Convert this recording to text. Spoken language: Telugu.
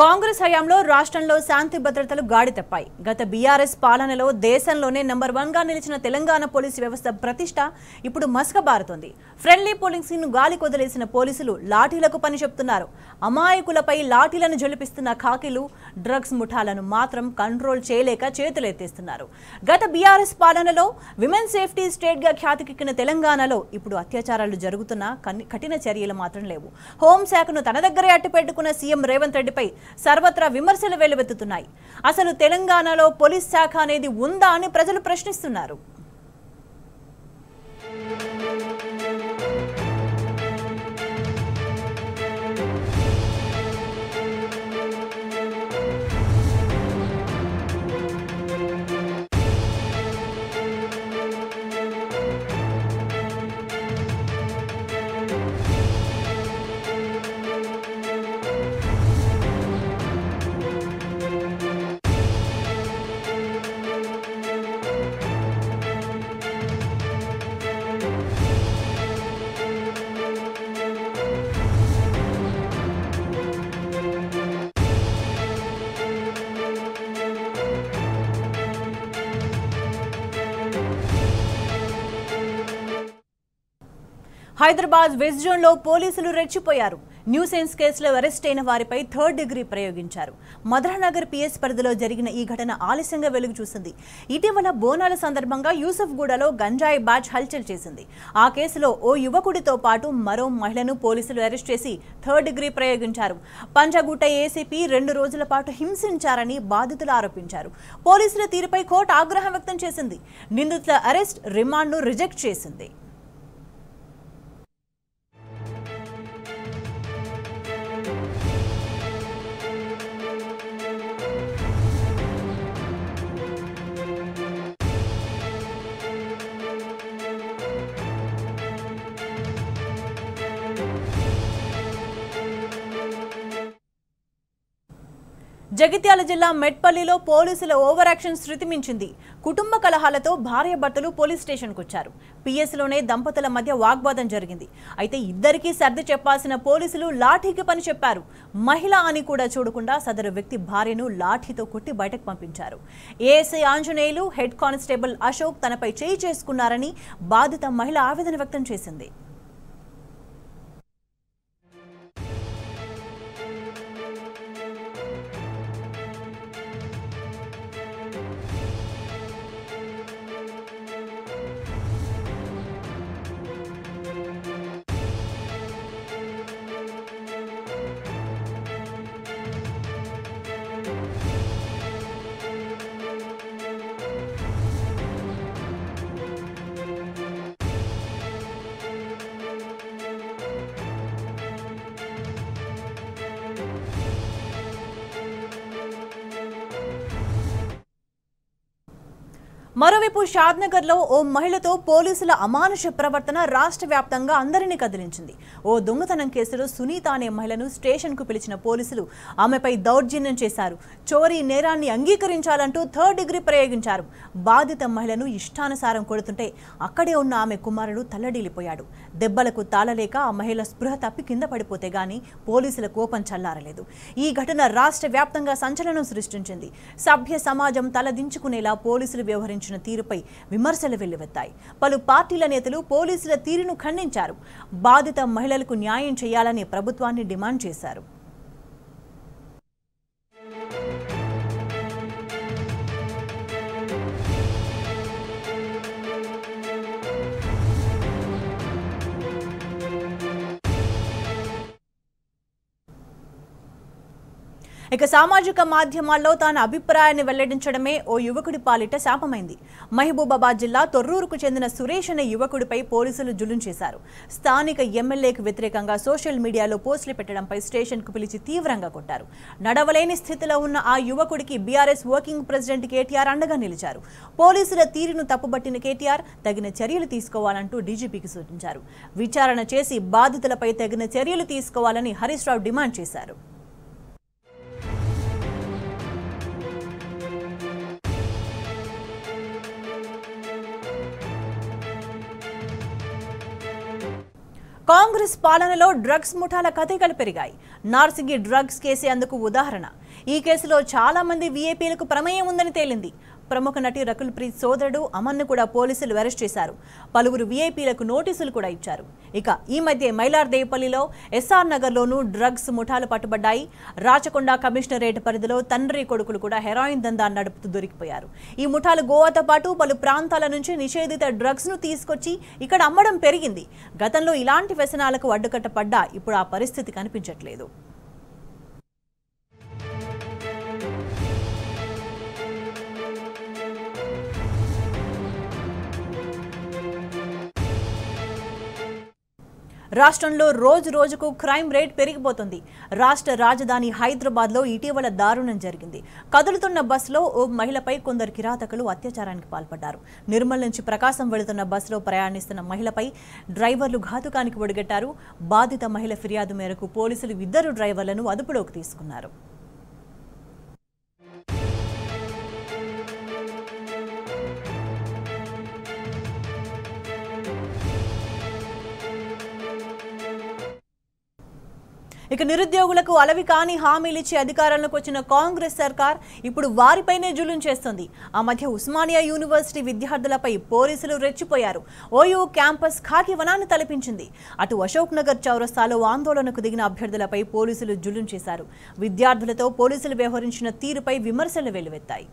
కాంగ్రెస్ హయాంలో రాష్ట్రంలో శాంతి భద్రతలు గాడి తప్పాయి. గత బీఆర్ఎస్ పాలనలో దేశంలోనే నంబర్ 1 గా నిలిచిన తెలంగాణ పోలీసు వ్యవస్థ ప్రతిష్ట ఇప్పుడు మసకబారుతోంది. ఫ్రెండ్లీ పోలీసింగ్ ను గాలి కొదిలేసిన పోలీసులు లాఠీలకు పని చెప్తున్నారు. అమాయకులపై లాఠీలను జలిపిస్తున్న ఖాకీలు డ్రగ్స్ ముఠాలను మాత్రం కంట్రోల్ చేయలేక చేతులెత్తేస్తున్నారు. గత బీఆర్ఎస్ పాలనలో విమెన్ సేఫ్టీ స్టేట్ గా ఖ్యాతికెక్కిన తెలంగాణలో ఇప్పుడు అత్యాచారాలు జరుగుతున్న కఠిన చర్యలు మాత్రం లేవు. హోంశాఖను తన దగ్గరే అట్టిపెట్టుకున్న సీఎం రేవంత్ రెడ్డిపై సర్వత్రా విమర్శలు వెల్లువెత్తుతున్నాయి. అసలు తెలంగాణలో పోలీస్ శాఖ అనేది ఉందా అని ప్రజలు ప్రశ్నిస్తున్నారు. హైదరాబాద్ వెస్ట్ జోన్ లో పోలీసులు రెచ్చిపోయారు. న్యూసెన్స్ కేసులో అరెస్ట్ అయిన వారిపై 3rd డిగ్రీ ప్రయోగించారు. మధురానగర్ పిఎస్ పరిధిలో జరిగిన ఈ ఘటన ఆలస్యంగా వెలుగు చూసింది. ఇటీవల బోనాల సందర్భంగా యూసఫ్గూడలో గంజాయి బ్యాచ్ హల్చల్ చేసింది. ఆ కేసులో ఓ యువకుడితో పాటు మరో మహిళను పోలీసులు అరెస్ట్ చేసి 3rd డిగ్రీ ప్రయోగించారు. పంజాగుట్ట ఏసీపీ 2 రోజుల పాటు హింసించారని బాధితులు ఆరోపించారు. పోలీసుల తీరుపై కోర్టు ఆగ్రహం వ్యక్తం చేసింది. నిందితుల అరెస్ట్, రిమాండ్ను రిజెక్ట్ చేసింది. జగిత్యాల జిల్లా మెట్పల్లిలో పోలీసుల ఓవర్ యాక్షన్ శృతిమించింది. కుటుంబ కలహాలతో భార్యాభర్తలు పోలీస్ స్టేషన్కు వచ్చారు. పిఎస్లోనే దంపతుల మధ్య వాగ్వాదం జరిగింది. అయితే ఇద్దరికీ సర్ది చెప్పాల్సిన పోలీసులు లాఠీకి పని చెప్పారు. మహిళ అని కూడా చూడకుండా సదరు వ్యక్తి భార్యను లాఠీతో కొట్టి బయటకు పంపించారు. ASI Anjaneyulu, head constable Ashok తనపై చేయి చేసుకున్నారని బాధిత మహిళ ఆవేదన వ్యక్తం చేసింది. మరోవైపు షాద్నగర్లో ఓ మహిళతో పోలీసుల అమానుష ప్రవర్తన రాష్ట్ర వ్యాప్తంగా అందరినీ కదిలించింది. ఓ దొంగతనం కేసులో సునీత అనే మహిళను స్టేషన్కు పిలిచిన పోలీసులు ఆమెపై దౌర్జన్యం చేశారు. చోరీ నేరాన్ని అంగీకరించాలంటూ 3rd డిగ్రీ ప్రయోగించారు. బాధిత మహిళను ఇష్టానుసారం కొడుతుంటే అక్కడే ఉన్న ఆమె కుమారుడు తల్లడిల్లిపోయాడు. దెబ్బలకు తాళలేక ఆ మహిళ స్పృహ తప్పి కింద పడిపోతే గానీ పోలీసుల కోపం చల్లారలేదు. ఈ ఘటన రాష్ట్ర వ్యాప్తంగా సంచలనం సృష్టించింది. సభ్య సమాజం తలదించుకునేలా పోలీసులు వ్యవహరించారు. తీరుపై విమర్శలు వెల్లువెత్తాయి. పలు పార్టీల నేతలు పోలీసుల తీరును ఖండించారు. బాధిత మహిళలకు న్యాయం చేయాలని ప్రభుత్వాన్ని డిమాండ్ చేశారు. ఇక సామాజిక మాధ్యమాల్లో తన అభిప్రాయాన్ని వెల్లడించడమే ఓ యువకుడి పాలిట శాపమైంది. మహబూబాబాద్ జిల్లా తొర్రూరుకు చెందిన సురేష్ అనే యువకుడిపై పోలీసులు జులుం చేశారు. స్థానిక ఎమ్మెల్యేకు వ్యతిరేకంగా సోషల్ మీడియాలో పోస్టులు పెట్టడంపై స్టేషన్కు పిలిచి తీవ్రంగా కొట్టారు. నడవలేని స్థితిలో ఉన్న ఆ యువకుడికి బీఆర్ఎస్ వర్కింగ్ ప్రెసిడెంట్ కేటీఆర్ అండగా నిలిచారు. పోలీసుల తీరును తప్పుబట్టిన కేటీఆర్ తగిన చర్యలు తీసుకోవాలంటూ డీజీపీకి సూచించారు. విచారణ చేసి బాధితులపై తగిన చర్యలు తీసుకోవాలని హరీష్ రావు డిమాండ్ చేశారు. కాంగ్రెస్ పాలనలో డ్రగ్స్ ముఠాల కథికలు పెరిగాయి. నార్సింగి డ్రగ్స్ కేసే అందుకు ఉదాహరణ. ఈ కేసులో చాలా మంది వీఐపీలకు ప్రమేయం ఉందని తేలింది. ప్రముఖ నటి రకుల్ ప్రీత్ సోదరుడు అమన్ను కూడా పోలీసులు అరెస్ట్ చేశారు. పలువురు వీఐపీలకు నోటీసులు కూడా ఇచ్చారు. ఇక ఈ మధ్య మైలార్దేపల్లిలో ఎస్ఆర్ నగర్లోనూ డ్రగ్స్ ముఠాలు పట్టుబడ్డాయి. రాచకొండ కమిషనరేట్ పరిధిలో తండ్రి కొడుకులు కూడా హెరాయిన్ దందా నడుపుతూ దొరికిపోయారు. ఈ ముఠాలు గోవాతో పాటు పలు ప్రాంతాల నుంచి నిషేధిత డ్రగ్స్ ను తీసుకొచ్చి ఇక్కడ అమ్మడం పెరిగింది. గతంలో ఇలాంటి వ్యసనాలకు అడ్డుకట్ట పడ్డా ఇప్పుడు ఆ పరిస్థితి కనిపించట్లేదు. రాష్ట్రంలో రోజు రోజుకు క్రైమ్ రేట్ పెరిగిపోతుంది. రాష్ట్ర రాజధాని హైదరాబాద్లో ఇటీవల దారుణం జరిగింది. కదులుతున్న బస్సులో ఓ మహిళపై కొందరు కిరాతకులు అత్యాచారానికి పాల్పడ్డారు. నిర్మల్ నుంచి ప్రకాశం వెళుతున్న బస్సులో ప్రయాణిస్తున్న మహిళపై డ్రైవర్లు ఘాతుకానికి ఒడిగట్టారు. బాధిత మహిళ ఫిర్యాదు మేరకు పోలీసులు 2 డ్రైవర్లను అదుపులోకి తీసుకున్నారు. ఇక నిరుద్యోగులకు అలవి కాని హామీలిచ్చి అధికారంలోకి వచ్చిన కాంగ్రెస్ సర్కార్ ఇప్పుడు వారిపైనే జులుం చేస్తుంది. ఆ మధ్య ఉస్మానియా యూనివర్సిటీ విద్యార్థులపై పోలీసులు రెచ్చిపోయారు. ఓయూ క్యాంపస్ ఖాకీ వనాన్ని తలపించింది. అటు అశోక్ నగర్ చౌరస్తాలో ఆందోళనకు దిగిన అభ్యర్థులపై పోలీసులు జులుం చేశారు. విద్యార్థులతో పోలీసులు వ్యవహరించిన తీరుపై విమర్శలు వెల్లువెత్తాయి.